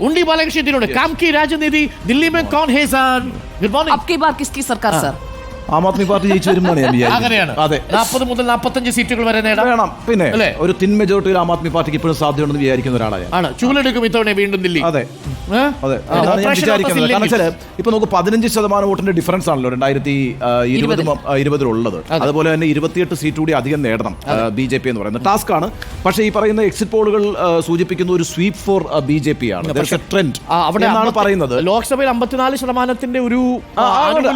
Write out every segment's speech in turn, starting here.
उंडी बालाकृष्ण काम की राजनीति दिल्ली में कौन है सर? Good morning. अब की बार किसकी सरकार सर? ആം ആദ്മി പാർട്ടി ജയിച്ചു വരുമ്പോഴാണ് ഞാൻ അങ്ങനെയാണ്. അതെ, 40 മുതൽ 45 സീറ്റുകൾ വരെ നേടാം. വേണം. പിന്നെ ഒരു തിൻ മെജോറിറ്റിയിൽ ആം ആദ്മി പാർട്ടിക്ക് ഇപ്പോഴും സാധ്യതയുണ്ടെന്ന് വിചാരിക്കുന്ന ഒരാളാണ്. ആണ് ചൂലെടുക്കും ഇത്തവണ വീണ്ടും ദില്ലി. അതെ അതെ, അതാണ് ഞാൻ വിചാരിക്കുന്നത്. കാരണം വെച്ചാൽ ഇപ്പൊ നമുക്ക് 15% വോട്ടിന്റെ ഡിഫറൻസ് ആണല്ലോ 2020 ഉള്ളത്. അതുപോലെ തന്നെ 28 സീറ്റ് കൂടി അധികം നേടണം BJP എന്ന് പറയുന്നത് ടാസ്ക് ആണ്. പക്ഷേ ഈ പറയുന്ന എക്സിറ്റ് പോളുകൾ സൂചിപ്പിക്കുന്ന ഒരു സ്വീപ്പ് ഫോർ BJP ആണ്. ട്രെൻഡ് അവിടെയാണ് പറയുന്നത്. ലോക്സഭയിൽ 54% ഒരു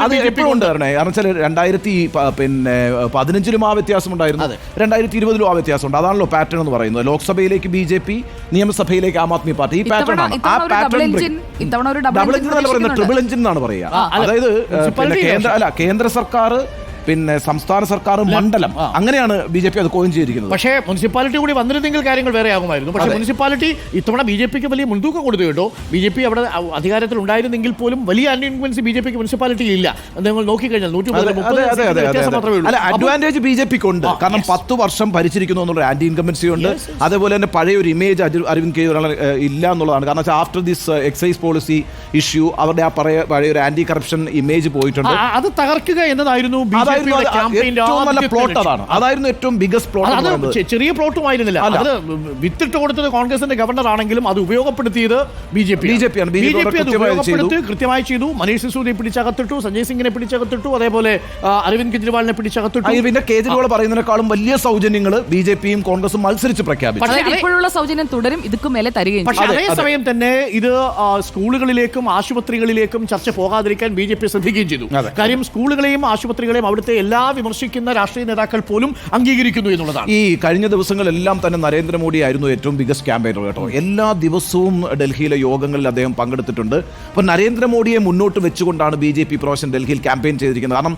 അത് എപ്പോഴും ഉണ്ട്. കാരണം 2015 ആ വ്യത്യാസം ഉണ്ടായിരുന്നു, 2020 ആ വ്യത്യാസമുണ്ട്. അതാണല്ലോ പാറ്റേൺ എന്ന് പറയുന്നത്. ലോക്സഭയിലേക്ക് BJP, നിയമസഭയിലേക്ക് ആം ആദ്മി പാർട്ടി. ഈ പാറ്റേൺ ആണ്. ആ പാറ്റേൺ ഡബിൾ എഞ്ചിൻ എന്നല്ല പറയുന്നത്, ട്രിപ്പിൾ എഞ്ചിൻ എന്നാണ് പറയുക. അതായത് കേന്ദ്ര സർക്കാർ, പിന്നെ സംസ്ഥാന സർക്കാർ, മണ്ഡലം, അങ്ങനെയാണ് BJP അത് കോയിൻ ചെയ്തിരിക്കുന്നത്. പക്ഷേ മുനിസിപ്പാലിറ്റി കൂടി വന്നിരുന്നെങ്കിൽ കാര്യങ്ങൾ വേറെ ആകുമായിരുന്നു. പക്ഷേ മുനിസിപ്പാലിറ്റി ഇത്തവണ BJPക്ക് വലിയ മുൻതൂക്കം കൊടുത്തു കേട്ടോ. BJP അവിടെ അധികാരത്തിൽ ഉണ്ടായിരുന്നെങ്കിൽ പോലും വലിയ ആന്റി ഇൻഫ്ലുവൻസ് BJPക്ക് മുനിസിപ്പാലിറ്റിയിൽ ഇല്ല. നിങ്ങൾ നോക്കിക്കഴിഞ്ഞാൽ 130 അല്ല, അഡ്വാൻറ്റേജ് BJPക്ക് ഉണ്ട്. കാരണം 10 വർഷം ഭരിച്ചിരിക്കുന്നു എന്നുള്ള ആന്റി ഇൻകംബൻസി ഉണ്ട്. അതേപോലെ തന്നെ പഴയ ഒരു ഇമേജ് അരവിന്ദ് കെജ്രിവാൾ ഇല്ല എന്നുള്ളതാണ്. കാരണം after this excise policy issue അവരുടെ ആ പഴയ ഒരു ആന്റി കറപ്ഷൻ ഇമേജ് പോയിട്ടുണ്ട്. അത് തകർക്കുക എന്നതായിരുന്നു അതായിരുന്നു ഏറ്റവും ബിഗസ്റ്റ് പ്ലോട്ട്. ചെറിയ പ്ലോട്ടും ആയിരുന്നില്ല. അത് വിത്തിട്ട് കൊടുത്തത് കോൺഗ്രസിന്റെ ഗവർണർ ആണെങ്കിലും അത് ഉപയോഗപ്പെടുത്തിയത് BJP ആണ്. കൃത്യമായി ചെയ്തു. മനീഷ് സിസോദിയെ പിടിച്ചകത്തിട്ടു, സഞ്ജയ് സിംഗിനെ പിടിച്ചകത്തിട്ടു, അതേപോലെ അരവിന്ദ് കെജ്രിവാളിനെ പിടിച്ചകത്തിട്ടു. പിന്നെ കേജ്രിവാൾ പറയുന്നതിനേക്കാളും വലിയ സൗജന്യങ്ങളും BJPയും കോൺഗ്രസും മത്സരിച്ച് പ്രഖ്യാപിച്ചു. ഇപ്പോഴുള്ള സൗജന്യം തുടരും, ഇതുക്കും മേലെ തരികയും. പക്ഷേ അതേസമയം തന്നെ ഇത് സ്കൂളുകളിലേക്കും ആശുപത്രികളിലേക്കും ചർച്ച പോകാതിരിക്കാൻ BJP ശ്രദ്ധിക്കുകയും ചെയ്തു. കാര്യം സ്കൂളുകളെയും ആശുപത്രികളെയും അവിടുത്തെ എല്ലാ വിമർശിക്കുന്ന രാഷ്ട്രീയ നേതാക്കൾ പോലും അംഗീകരിക്കുന്നു എന്നുള്ളതാണ്. ഈ കഴിഞ്ഞ ദിവസങ്ങളെല്ലാം തന്നെ നരേന്ദ്രമോദി ആയിരുന്നു ഏറ്റവും ബിഗസ്റ്റ് ക്യാമ്പയിനർ കേട്ടോ. എല്ലാ ദിവസവും ഡൽഹിയിലെ യോഗങ്ങളിൽ അദ്ദേഹം പങ്കെടുത്തിട്ടുണ്ട്. അപ്പോൾ നരേന്ദ്രമോദിയെ മുന്നോട്ട് വെച്ചുകൊണ്ടാണ് BJP പ്രാവശ്യം ഡൽഹിയിൽ ക്യാമ്പയിൻ ചെയ്തിരിക്കുന്നത്. കാരണം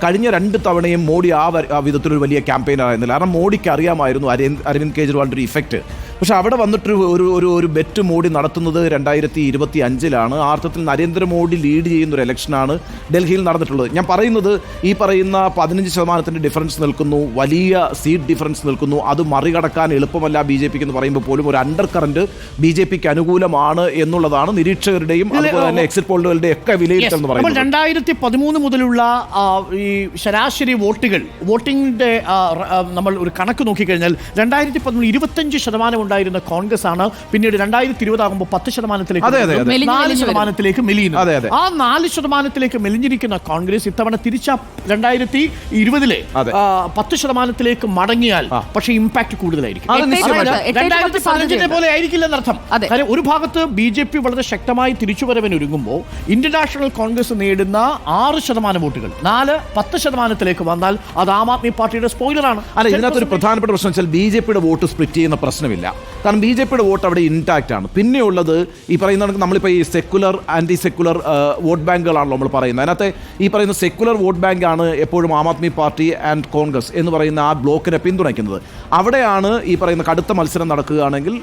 കഴിഞ്ഞ 2 തവണയും മോഡി ആ വിധത്തിലൊരു വലിയ ക്യാമ്പയിനർ ആയിരുന്നില്ല. കാരണം മോഡിക്ക് അറിയാമായിരുന്നു അരവിന്ദ് കെജ്രിവാളിൻ്റെ ഒരു ഇഫക്റ്റ്. പക്ഷെ അവിടെ വന്നിട്ട് ഒരു ബെറ്റ് മോഡി നടത്തുന്നത് 2025 ആ അർത്ഥത്തിൽ നരേന്ദ്രമോദി ലീഡ് ചെയ്യുന്ന ഒരു ഇലക്ഷനാണ് ഡൽഹിയിൽ നടന്നിട്ടുള്ളത്. ഞാൻ പറയുന്നത് ഈ പറയുന്ന 15% ഡിഫറൻസ് നിൽക്കുന്നു, വലിയ സീറ്റ് ഡിഫറൻസ് നിൽക്കുന്നു. അത് മറികടക്കാൻ എളുപ്പമല്ല BJPക്ക് എന്ന് പറയുമ്പോൾ പോലും ഒരു അണ്ടർ കറന്റ് BJPക്ക് അനുകൂലമാണ് എന്നുള്ളതാണ് നിരീക്ഷകരുടെയും അതുപോലെ തന്നെ എക്സിറ്റ് പോളുകളുടെ ഒക്കെ വിലയിരുത്തൽ എന്ന് പറയുന്നത്. 2013 മുതലുള്ള ഈ ശരാശരി വോട്ടിംഗിന്റെ നമ്മൾ ഒരു കണക്ക് നോക്കിക്കഴിഞ്ഞാൽ 2013 25% ഉണ്ടായിരുന്ന കോൺഗ്രസ് ആണ് പിന്നീട് 2020 ആകുമ്പോൾ 10%-ലേക്ക് 4%-ലേക്ക് മെലിയുന്നു. ആ 4%-ലേക്ക് മെലിഞ്ഞിരിക്കുന്ന കോൺഗ്രസ് ഇത്തവണ തിരിച്ച 2020 10%-ലേക്ക് മടങ്ങിയാൽ പക്ഷേ ഇമ്പാക്ട് കൂടുതലായിരിക്കും. 2015 പോലെ ആയിരിക്കില്ല എന്നർത്ഥം. കാര്യം ഒരു ഭാഗത്ത് BJP വളരെ ശക്തമായി തിരിച്ചുവരവിനൊരുങ്ങുമ്പോൾ ഇന്ത്യൻ നാഷണൽ കോൺഗ്രസ് നേടുന്ന 6% വോട്ടുകൾ 10%-ലേക്ക് വന്നാൽ അത് ആം ആദ്മി പാർട്ടിയുടെ സ്പോയിലറാണ്. അല്ല, ഇതിനകത്തൊരു പ്രധാനപ്പെട്ട പ്രശ്നം വെച്ചാൽ BJPയുടെ വോട്ട് സ്പ്ലിറ്റ് ചെയ്യുന്ന പ്രശ്നമില്ല. കാരണം BJPയുടെ വോട്ട് അവിടെ ഇൻടാക്റ്റ് ആണ്. പിന്നെയുള്ളത് ഈ പറയുന്ന നമ്മളിപ്പോൾ ഈ സെക്കുലർ ആൻറ്റി സെക്കുലർ വോട്ട് ബാങ്കുകളാണല്ലോ നമ്മൾ പറയുന്നത്. അതിനകത്ത് ഈ പറയുന്ന സെക്കുലർ വോട്ട് ബാങ്ക് ആണ് എപ്പോഴും ആം ആദ്മി പാർട്ടി ആൻഡ് കോൺഗ്രസ് എന്ന് പറയുന്ന ആ ബ്ലോക്കിനെ പിന്തുണയ്ക്കുന്നത്. അവിടെയാണ് ഈ പറയുന്ന കടുത്ത മത്സരം നടക്കുകയാണെങ്കിൽ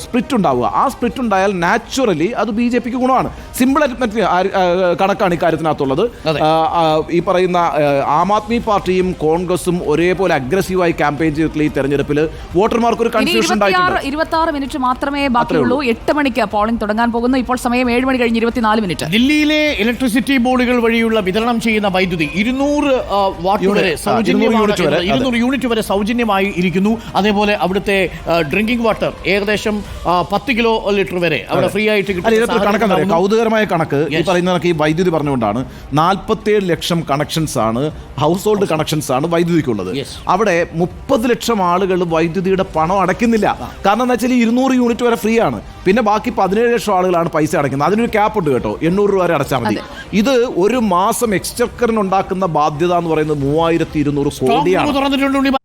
സ്പ്ലിറ്റ് ഉണ്ടാവുക. ആ സ്പ്ലിറ്റ് ഉണ്ടായാൽ നാച്ചുറലി അത് BJPക്ക് ഗുണമാണ്. സിമ്പിൾ അരിത്മെറ്റിക് കണക്കാണ് ഇക്കാര്യത്തിനകത്തുള്ളത്. ഈ പറയുന്ന ആം ആദ്മി പാർട്ടിയും കോൺഗ്രസും ഒരേപോലെ അഗ്രസീവായി ക്യാമ്പയിൻ ചെയ്തിട്ടുള്ള ഈ തെരഞ്ഞെടുപ്പിൽ വോട്ടർമാർക്ക് ഒരു കൺഫ്യൂഷൻ ഉണ്ടായിട്ടുണ്ട്. 26 മിനിറ്റ് മാത്രമേ ബാക്കിയുള്ളൂ. 8 മണിക്ക് പോളിംഗ് തുടങ്ങാൻ പോകുന്നു. ഇപ്പോൾ സമയം 7 മണി കഴിഞ്ഞ് 24 മിനിറ്റ്. ദില്ലിയിലെ ഇലക്ട്രിസിറ്റി ബോർഡുകൾ വഴിയുള്ള വിതരണം ചെയ്യുന്ന വൈദ്യുതി 200 വാട്ട് വരെ 200 യൂണിറ്റ് വരെ സൗജന്യമായി ഇരിക്കുന്നു. അതേപോലെ അവിടുത്തെ ഡ്രിങ്കിംഗ് വാട്ടർ ഏകദേശം 10 കിലോ ലിറ്റർ വരെ അവിടെ ഫ്രീ ആയിട്ട് കിട്ടും. കൗതുകരമായ കണക്ക് ഈ പറയുന്ന ഈ വൈദ്യുതി പറഞ്ഞുകൊണ്ടാണ് 47 ലക്ഷം കണക്ഷൻസ് ആണ്, ഹൗസ് ഹോൾഡ് കണക്ഷൻസ് ആണ് വൈദ്യുതിക്കുള്ളത്. അവിടെ 30 ലക്ഷം ആളുകൾ വൈദ്യുതിയുടെ പണം അടയ്ക്കുന്നില്ല. കാരണം എന്താ വെച്ചാൽ 200 യൂണിറ്റ് വരെ ഫ്രീ ആണ്. പിന്നെ ബാക്കി 17 ലക്ഷം ആളുകളാണ് പൈസ അടയ്ക്കുന്നത്. അതിനൊരു ക്യാപ്പ് ഉണ്ട് കേട്ടോ, 800 രൂപ വരെ അടച്ചാൽ മതി. ഇത് ഒരു മാസം എക്സ്ചക്കറിനുണ്ടാക്കുന്ന ബാധ്യത എന്ന് പറയുന്നത് 3200 കോടിയാണ്.